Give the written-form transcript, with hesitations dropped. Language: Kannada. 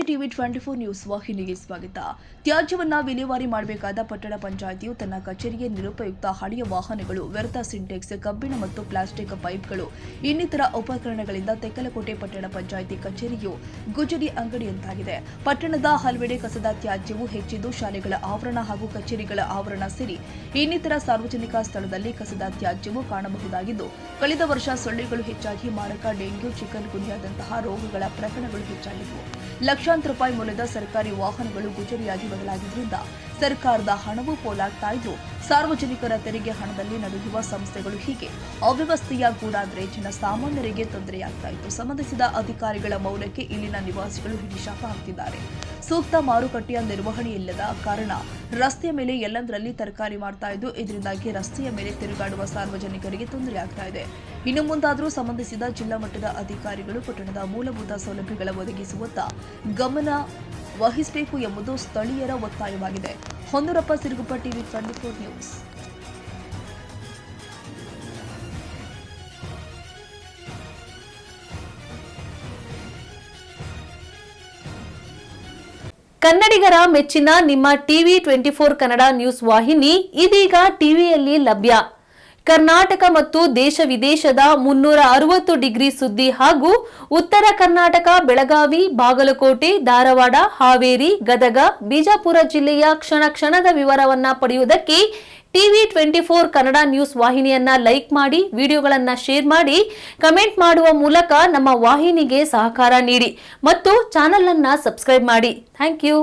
ಟಿವಿ 24 ನ್ಯೂಸ್ ವಾಹಿನಿಗೆ ಸ್ವಾಗತ. ತ್ಯಾಜ್ಯವನ್ನ ವಿಲೇವಾರಿ ಮಾಡಬೇಕಾದ ಪಟ್ಟಣ ಪಂಚಾಯಿತಿಯು ತನ್ನ ಕಚೇರಿಗೆ ನಿರುಪಯುಕ್ತ ಹಳೆಯ ವಾಹನಗಳು, ವ್ಯರ್ಥ ಸಿಂಟೆಕ್ಸ್, ಕಬ್ಬಿಣ ಮತ್ತು ಪ್ಲಾಸ್ಟಿಕ್ ಪೈಪ್ಗಳು ಇನ್ನಿತರ ಉಪಕರಣಗಳಿಂದ ತೆಕ್ಕಲಕೋಟೆ ಪಟ್ಟಣ ಪಂಚಾಯಿತಿ ಕಚೇರಿಯು ಗುಜರಿ ಅಂಗಡಿಯಂತಾಗಿದೆ. ಪಟ್ಟಣದ ಹಲವೆಡೆ ಕಸದ ತ್ಯಾಜ್ಯವು ಹೆಚ್ಚಿದ್ದು ಶಾಲೆಗಳ ಆವರಣ ಹಾಗೂ ಕಚೇರಿಗಳ ಆವರಣ ಸೇರಿ ಇನ್ನಿತರ ಸಾರ್ವಜನಿಕ ಸ್ಥಳದಲ್ಲಿ ಕಸದ ತ್ಯಾಜ್ಯವು ಕಾಣಬಹುದಾಗಿದ್ದು, ಕಳೆದ ವರ್ಷ ಸೊಳ್ಳೆಗಳು ಹೆಚ್ಚಾಗಿ ಮಾರಕ ಡೆಂಗ್ಯೂ, ಚಿಕನ್ ಗುನ್ಯಾದಂತಹ ರೋಗಗಳ ಪ್ರಕರಣಗಳು ಹೆಚ್ಚಾಗಿದ್ದವು. ಲಕ್ಷಾಂತರ ರೂಪಾಯಿ ಮೌಲ್ಯದ ಸರ್ಕಾರಿ ವಾಹನಗಳು ಗುಜರಿಯಾಗಿ ಬದಲಾಗಿದ್ದರಿಂದ ಸರ್ಕಾರದ ಹಣವೂ ಪೋಲಾಗ್ತಾ ಇದ್ದು, ಸಾರ್ವಜನಿಕರ ತೆರಿಗೆ ಹಣದಲ್ಲಿ ನಡೆಯುವ ಸಂಸ್ಥೆಗಳು ಹೀಗೆ ಅವ್ಯವಸ್ಥೆಯ ಗೂಡಾದ್ರೆ ಜನಸಾಮಾನ್ಯರಿಗೆ ತೊಂದರೆಯಾಗ್ತಾ ಇತ್ತು. ಸಂಬಂಧಿಸಿದ ಅಧಿಕಾರಿಗಳ ಮೌಲ್ಯಕ್ಕೆ ಇಲ್ಲಿನ ನಿವಾಸಿಗಳು ಹಿಡಿಶಾಪ ಹಾಕ್ತಿದ್ದಾರೆ. ಸೂಕ್ತ ಮಾರುಕಟ್ಟೆಯ ನಿರ್ವಹಣೆ ಇಲ್ಲದ ಕಾರಣ ರಸ್ತೆಯ ಮೇಲೆ ಎಲ್ಲಂದರಲ್ಲಿ ತರಕಾರಿ ಮಾಡ್ತಾ ಇದ್ದು, ಇದರಿಂದಾಗಿ ರಸ್ತೆಯ ಮೇಲೆ ತಿರುಗಾಡುವ ಸಾರ್ವಜನಿಕರಿಗೆ ತೊಂದರೆ ಆಗ್ತಾ ಇದೆ. ಇನ್ನು ಮುಂದಾದರೂ ಸಂಬಂಧಿಸಿದ ಜಿಲ್ಲಾ ಮಟ್ಟದ ಅಧಿಕಾರಿಗಳು ಪಟ್ಟಣದ ಮೂಲಭೂತ ಸೌಲಭ್ಯಗಳ ಒದಗಿಸುವತ್ತ ಗಮನ ವಹಿಸಬೇಕು ಎಂಬುದು ಸ್ಥಳೀಯರ ಒತ್ತಾಯವಾಗಿದೆ. Honnurappa Siruguppa, TV 24 news. ಕನ್ನಡಿಗರ ಮೆಚ್ಚಿನ ನಿಮ್ಮ ಟಿವಿ 24 ಕನ್ನಡ ನ್ಯೂಸ್ ವಾಹಿನಿ ಇದೀಗ ಟಿವಿಯಲ್ಲಿ ಲಭ್ಯ. ಕರ್ನಾಟಕ ಮತ್ತು ದೇಶ ವಿದೇಶದ 360 ಡಿಗ್ರಿ ಸುದ್ದಿ ಹಾಗೂ ಉತ್ತರ ಕರ್ನಾಟಕ, ಬೆಳಗಾವಿ, ಬಾಗಲಕೋಟೆ, ಧಾರವಾಡ, ಹಾವೇರಿ, ಗದಗ, ಬಿಜಾಪುರ ಜಿಲ್ಲೆಯ ಕ್ಷಣ ಕ್ಷಣದ ವಿವರವನ್ನ ಪಡೆಯುವುದಕ್ಕೆ ಟಿವಿ 24 ಕನ್ನಡ ನ್ಯೂಸ್ ವಾಹಿನಿಯನ್ನ ಲೈಕ್ ಮಾಡಿ, ವಿಡಿಯೋಗಳನ್ನ ಶೇರ್ ಮಾಡಿ, ಕಮೆಂಟ್ ಮಾಡುವ ಮೂಲಕ ನಮ್ಮ ವಾಹಿನಿಗೆ ಸಹಕಾರ ನೀಡಿ ಮತ್ತು ಚಾನೆಲ್ ಅನ್ನ ಸಬ್ಸ್ಕ್ರೈಬ್ ಮಾಡಿ. Thank you.